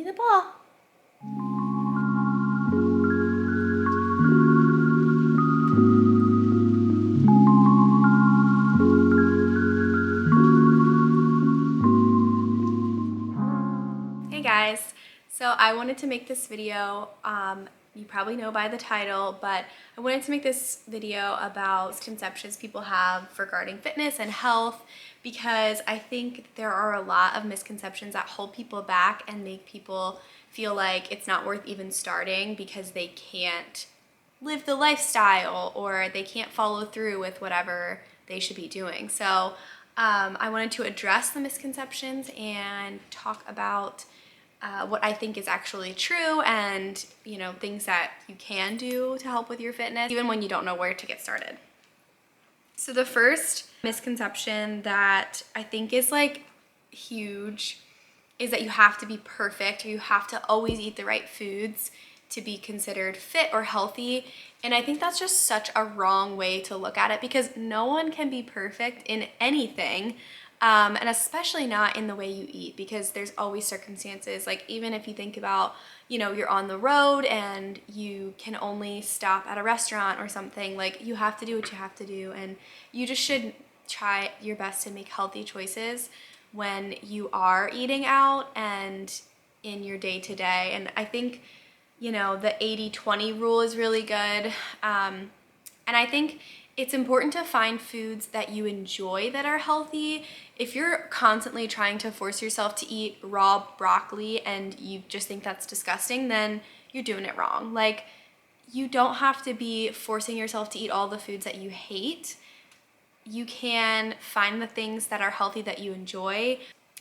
the ball. Hey guys, so I wanted to make this video, you probably know by the title, but I wanted to make this video about misconceptions people have regarding fitness and health, because I think there are a lot of misconceptions that hold people back and make people feel like it's not worth even starting because they can't live the lifestyle or they can't follow through with whatever they should be doing. So I wanted to address the misconceptions and talk about what I think is actually true and, things that you can do to help with your fitness, even when you don't know where to get started. So the first misconception that I think is like huge is that you have to be perfect or you have to always eat the right foods to be considered fit or healthy. And I think that's just such a wrong way to look at it, because no one can be perfect in anything. And especially not in the way you eat, because there's always circumstances, like even if you think about, you're on the road and you can only stop at a restaurant or something, like you have to do what you have to do, and you just should try your best to make healthy choices when you are eating out and in your day-to-day. And I think, the 80-20 rule is really good. And I think it's important to find foods that you enjoy that are healthy. If you're constantly trying to force yourself to eat raw broccoli and you just think that's disgusting, then you're doing it wrong. Like, you don't have to be forcing yourself to eat all the foods that you hate. You can find the things that are healthy that you enjoy.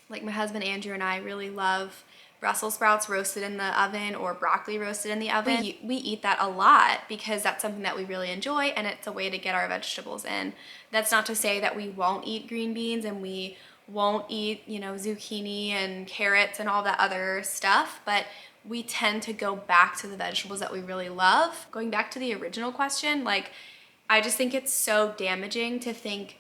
Like my husband Andrew and I really love Brussels sprouts roasted in the oven or broccoli roasted in the oven. We eat that a lot because that's something that we really enjoy, and it's a way to get our vegetables in. That's not to say that we won't eat green beans and we won't eat, zucchini and carrots and all that other stuff, but we tend to go back to the vegetables that we really love. Going back to the original question, I just think it's so damaging to think,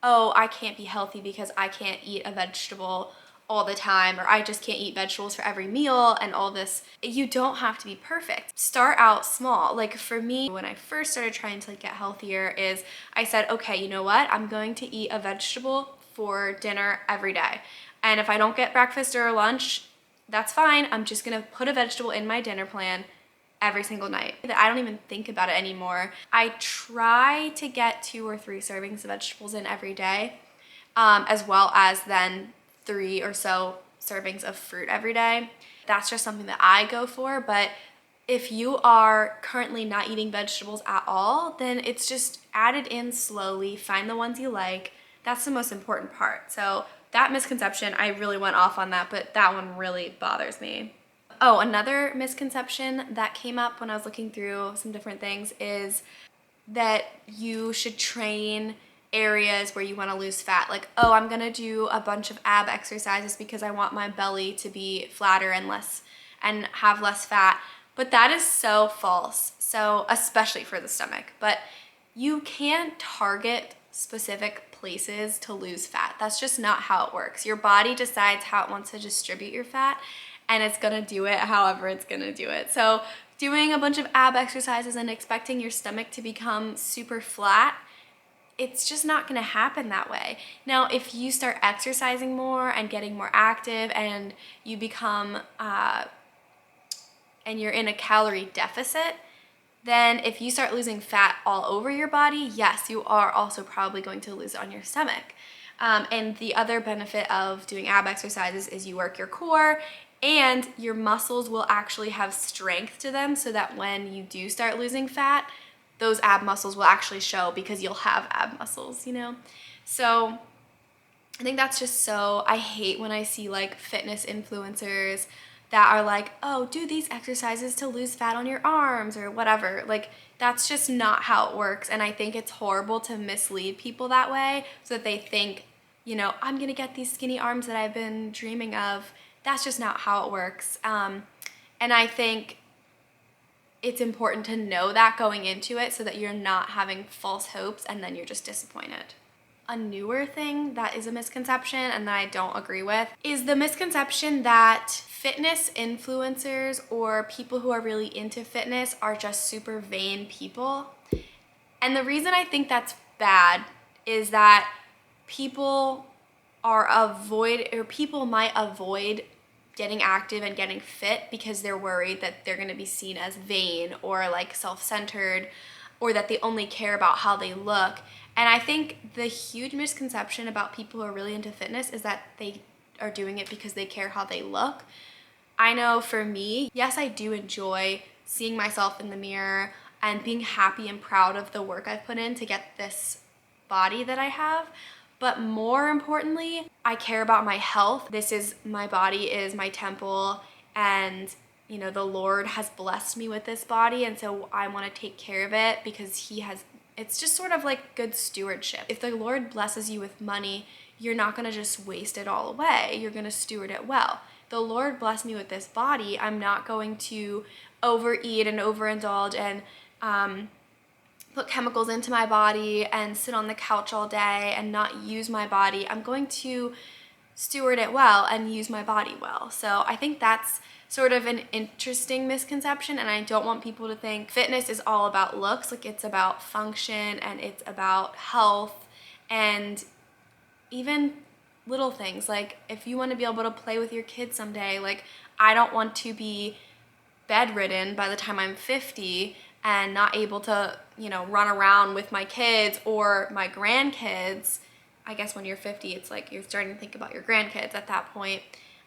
oh, I can't be healthy because I can't eat a vegetable all the time, or I just can't eat vegetables for every meal and all this. You don't have to be perfect. Start out small. Like for me, when I first started trying to get healthier, is I said, okay, you know what? I'm going to eat a vegetable for dinner every day. And if I don't get breakfast or lunch, that's fine. I'm just gonna put a vegetable in my dinner plan every single night. I don't even think about it anymore. I try to get 2 or 3 servings of vegetables in every day, as well as then 3 or so servings of fruit every day. That's just something that I go for. But if you are currently not eating vegetables at all, then it's just added in slowly. Find the ones you like. That's the most important part. So that misconception, I really went off on that, but that one really bothers me. Oh, another misconception that came up when I was looking through some different things is that you should train areas where you want to lose fat. Like, oh, I'm gonna do a bunch of ab exercises because I want my belly to be flatter and have less fat. But that is so false. So, especially for the stomach. But you can't target specific places to lose fat. That's just not how it works. Your body decides how it wants to distribute your fat, and it's gonna do it however it's gonna do it. So doing a bunch of ab exercises and expecting your stomach to become super flat, it's just not gonna happen that way. Now, if you start exercising more and getting more active and you become, and you're in a calorie deficit, then if you start losing fat all over your body, yes, you are also probably going to lose it on your stomach. And the other benefit of doing ab exercises is you work your core, and your muscles will actually have strength to them, so that when you do start losing fat, those ab muscles will actually show because you'll have ab muscles, So I think that's just so, I hate when I see fitness influencers that are like, oh, do these exercises to lose fat on your arms or whatever. That's just not how it works. And I think it's horrible to mislead people that way so that they think, I'm gonna get these skinny arms that I've been dreaming of. That's just not how it works. And I think it's important to know that going into it so that you're not having false hopes and then you're just disappointed. a newer thing that is a misconception and that I don't agree with is the misconception that fitness influencers or people who are really into fitness are just super vain people. And the reason I think that's bad is that people might avoid getting active and getting fit because they're worried that they're going to be seen as vain or like self-centered, or that they only care about how they look. And I think the huge misconception about people who are really into fitness is that they are doing it because they care how they look. I know for me, yes, I do enjoy seeing myself in the mirror and being happy and proud of the work I've put in to get this body that I have. But more importantly, I care about my health. My body is my temple, and the Lord has blessed me with this body, and so I want to take care of it because it's just sort of like good stewardship. If the Lord blesses you with money, you're not going to just waste it all away. You're going to steward it well. The Lord blessed me with this body. I'm not going to overeat and overindulge and put chemicals into my body and sit on the couch all day and not use my body. I'm going to steward it well and use my body well. So I think that's sort of an interesting misconception, and I don't want people to think fitness is all about looks. Like, it's about function and it's about health, and even little things like if you want to be able to play with your kids someday. Like, I don't want to be bedridden by the time I'm 50 and not able to, run around with my kids or my grandkids. I guess when you're 50, it's like you're starting to think about your grandkids at that point.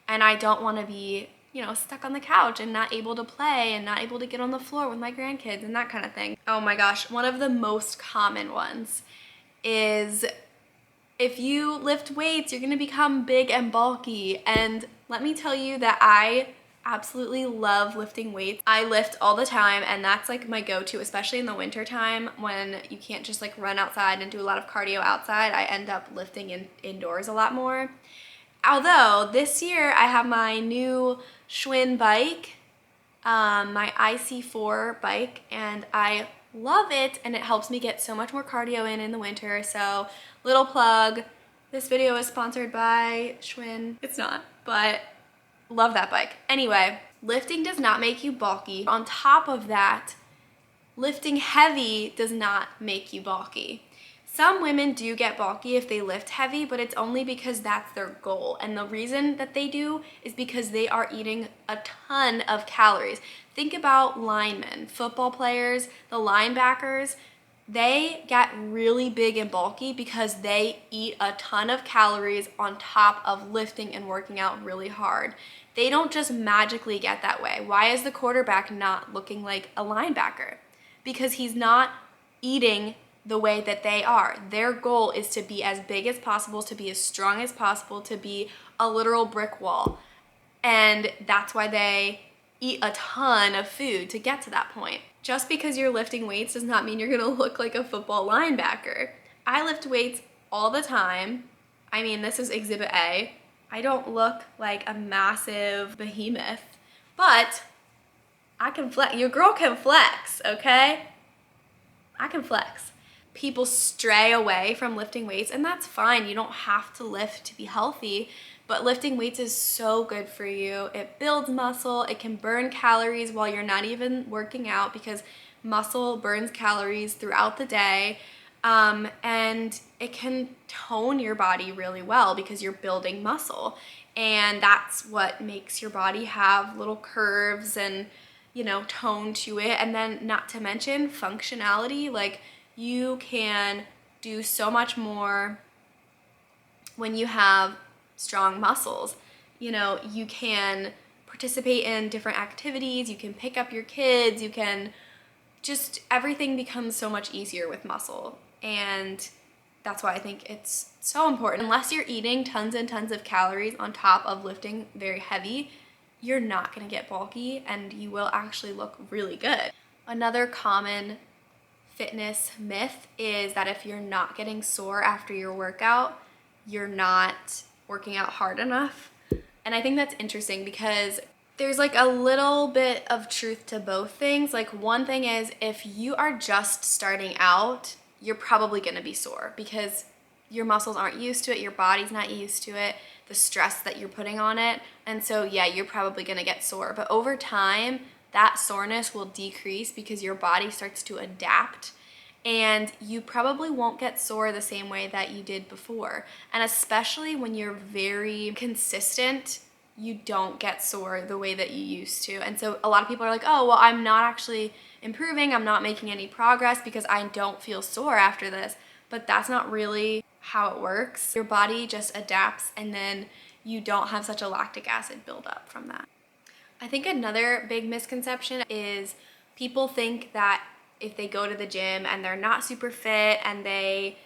And I don't want to be, stuck on the couch and not able to play and not able to get on the floor with my grandkids and that kind of thing. Oh my gosh, one of the most common ones is if you lift weights, you're gonna become big and bulky. And let me tell you that I absolutely love lifting weights. I lift all the time, and that's like my go-to, especially in the winter time when you can't just like run outside and do a lot of cardio outside. I end up lifting indoors a lot more. Although this year I have my new Schwinn bike, my IC4 bike, and I love it, and it helps me get so much more cardio in the winter. So little plug, this video is sponsored by Schwinn. It's not, but love that bike. Anyway, lifting does not make you bulky. On top of that, lifting heavy does not make you bulky. Some women do get bulky if they lift heavy, but it's only because that's their goal. And the reason that they do is because they are eating a ton of calories. Think about linemen, football players, the linebackers. They get really big and bulky because they eat a ton of calories on top of lifting and working out really hard. They don't just magically get that way. Why is the quarterback not looking like a linebacker? Because he's not eating the way that they are. Their goal is to be as big as possible, to be as strong as possible, to be a literal brick wall. And that's why they eat a ton of food to get to that point. Just because you're lifting weights does not mean you're gonna look like a football linebacker. I lift weights all the time. I mean, this is exhibit A. I don't look like a massive behemoth, but I can flex. Your girl can flex, okay? I can flex. People stray away from lifting weights, and that's fine. You don't have to lift to be healthy, but lifting weights is so good for you. It builds muscle. It can burn calories while you're not even working out, because muscle burns calories throughout the day. And it can tone your body really well because you're building muscle. And that's what makes your body have little curves and, tone to it. And then not to mention functionality. Like, you can do so much more when you have strong muscles. You can participate in different activities, you can pick up your kids, everything becomes so much easier with muscle. And that's why I think it's so important. Unless you're eating tons and tons of calories on top of lifting very heavy, you're not gonna get bulky, and you will actually look really good. Another common fitness myth is that if you're not getting sore after your workout, you're not working out hard enough. And I think that's interesting because there's like a little bit of truth to both things. Like, one thing is, if you are just starting out, you're probably gonna be sore because your muscles aren't used to it, your body's not used to it, the stress that you're putting on it. And so yeah, you're probably gonna get sore. But over time, that soreness will decrease because your body starts to adapt, and you probably won't get sore the same way that you did before. And especially when you're very consistent, you don't get sore the way that you used to. And so a lot of people are like, oh, well, I'm not actually improving, I'm not making any progress because I don't feel sore after this. But that's not really how it works. Your body just adapts, and then you don't have such a lactic acid buildup from that. I think another big misconception is people think that if they go to the gym and they're not super fit and they,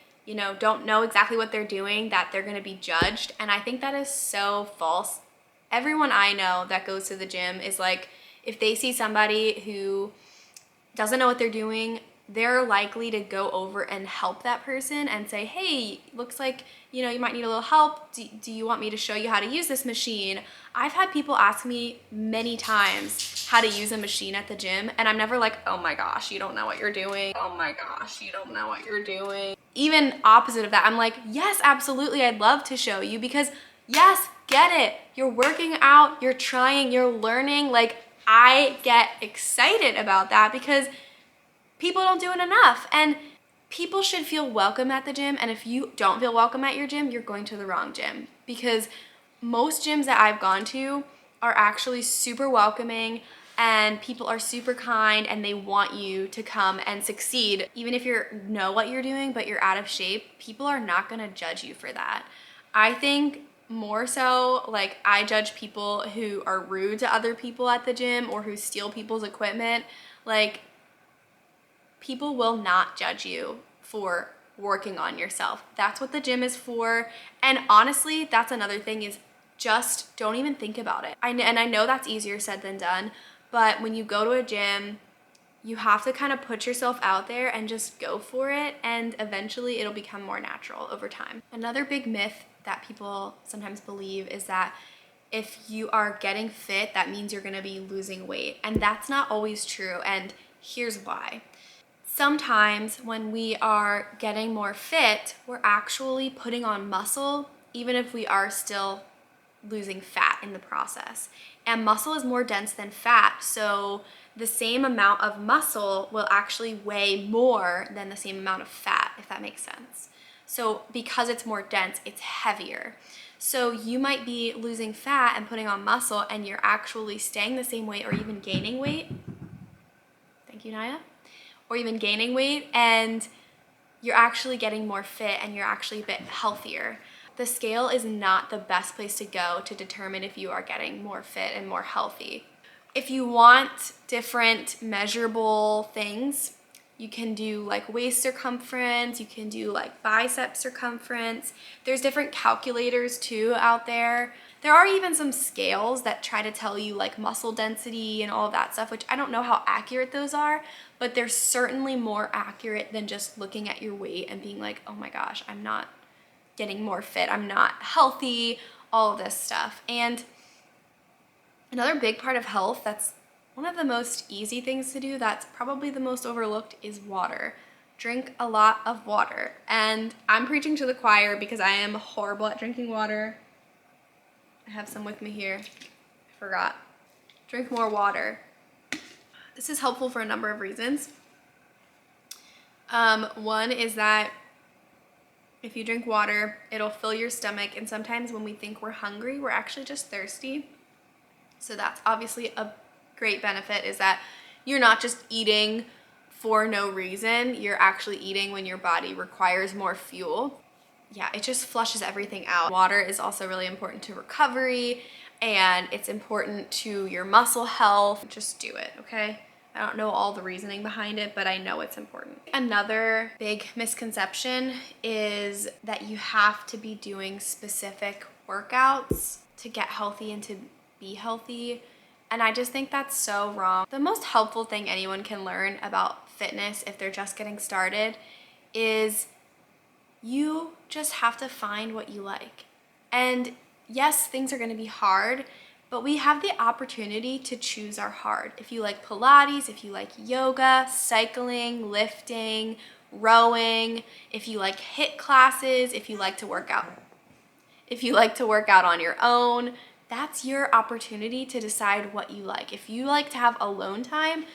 don't know exactly what they're doing, that they're gonna be judged. And I think that is so false. Everyone I know that goes to the gym is like, if they see somebody who doesn't know what they're doing, they're likely to go over and help that person and say, hey, looks like, you might need a little help. Do you want me to show you how to use this machine? I've had people ask me many times how to use a machine at the gym, and I'm never like, oh my gosh, you don't know what you're doing. Oh my gosh, you don't know what you're doing. Even opposite of that, I'm like, yes, absolutely, I'd love to show you, because yes, get it. You're working out, you're trying, you're learning. Like, I get excited about that because people don't do it enough, and people should feel welcome at the gym. And if you don't feel welcome at your gym, you're going to the wrong gym, because most gyms that I've gone to are actually super welcoming, and people are super kind, and they want you to come and succeed. Even if you know what you're doing but you're out of shape, people are not going to judge you for that. I think more so, like, I judge people who are rude to other people at the gym or who steal people's equipment. Like, people will not judge you for working on yourself. That's what the gym is for. And honestly, that's another thing, is just don't even think about it. And I know that's easier said than done, but when you go to a gym, you have to kind of put yourself out there and just go for it, and eventually it'll become more natural over time. Another big myth that people sometimes believe is that if you are getting fit, that means you're gonna be losing weight. And that's not always true, and here's why. Sometimes when we are getting more fit, we're actually putting on muscle, even if we are still losing fat in the process. And muscle is more dense than fat, so the same amount of muscle will actually weigh more than the same amount of fat, if that makes sense. So because it's more dense, it's heavier. So you might be losing fat and putting on muscle, and you're actually staying the same weight or even gaining weight. Thank you, Naya. Or even gaining weight, and you're actually getting more fit and you're actually a bit healthier. The scale is not the best place to go to determine if you are getting more fit and more healthy. If you want different measurable things, you can do like waist circumference, you can do like bicep circumference. There's different calculators too out there. There are even some scales that try to tell you like muscle density and all of that stuff, which I don't know how accurate those are, but they're certainly more accurate than just looking at your weight and being like, oh my gosh, I'm not getting more fit, I'm not healthy, all of this stuff. And another big part of health that's one of the most easy things to do, that's probably the most overlooked, is water. Drink a lot of water. And I'm preaching to the choir because I am horrible at drinking water. I have some with me here. I forgot. Drink more water. This is helpful for a number of reasons. One is that if you drink water, it'll fill your stomach, and sometimes when we think we're hungry, we're actually just thirsty. So that's obviously a great benefit, is that you're not just eating for no reason, you're actually eating when your body requires more fuel. Yeah, it just flushes everything out. Water is also really important to recovery, and it's important to your muscle health. Just do it, okay? I don't know all the reasoning behind it, but I know it's important. Another big misconception is that you have to be doing specific workouts to get healthy and to be healthy. And I just think that's so wrong. The most helpful thing anyone can learn about fitness if they're just getting started is you just have to find what you like. And yes, things are gonna be hard, but we have the opportunity to choose our heart. If you like Pilates, if you like yoga, cycling, lifting, rowing, if you like HIIT classes, if you like to work out, on your own, that's your opportunity to decide what you like. If you like to have alone time,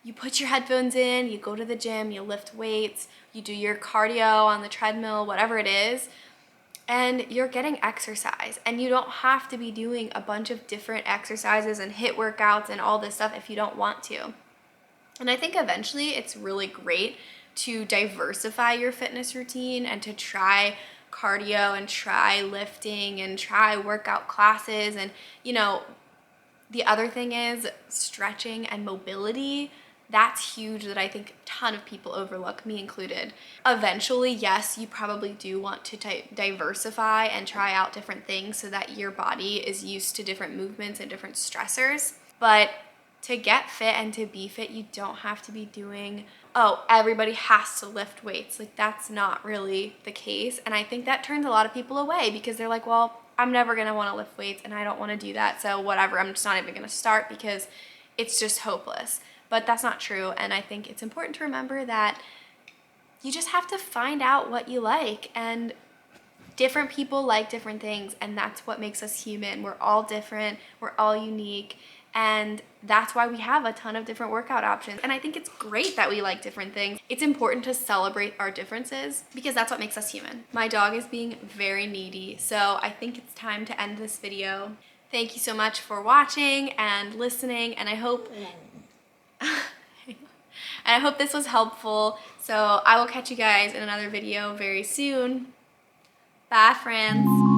you put your headphones in, you go to the gym, you lift weights, you do your cardio on the treadmill, whatever it is, and you're getting exercise. And you don't have to be doing a bunch of different exercises and HIIT workouts and all this stuff if you don't want to. And I think eventually it's really great to diversify your fitness routine and to try cardio and try lifting and try workout classes. And, the other thing is stretching and mobility. That's huge that I think a ton of people overlook, me included. Eventually, yes, you probably do want to diversify and try out different things so that your body is used to different movements and different stressors. But to get fit and to be fit, you don't have to be doing, oh, everybody has to lift weights. Like, that's not really the case. And I think that turns a lot of people away because they're like, well, I'm never gonna wanna lift weights and I don't wanna do that. So whatever, I'm just not even gonna start because it's just hopeless. But that's not true. And I think it's important to remember that you just have to find out what you like, and different people like different things, and that's what makes us human. We're all different, we're all unique, and that's why we have a ton of different workout options. And I think it's great that we like different things. It's important to celebrate our differences because that's what makes us human. My dog is being very needy, so I think it's time to end this video. Thank you so much for watching and listening, and I hope this was helpful. So I will catch you guys in another video very soon. Bye, friends.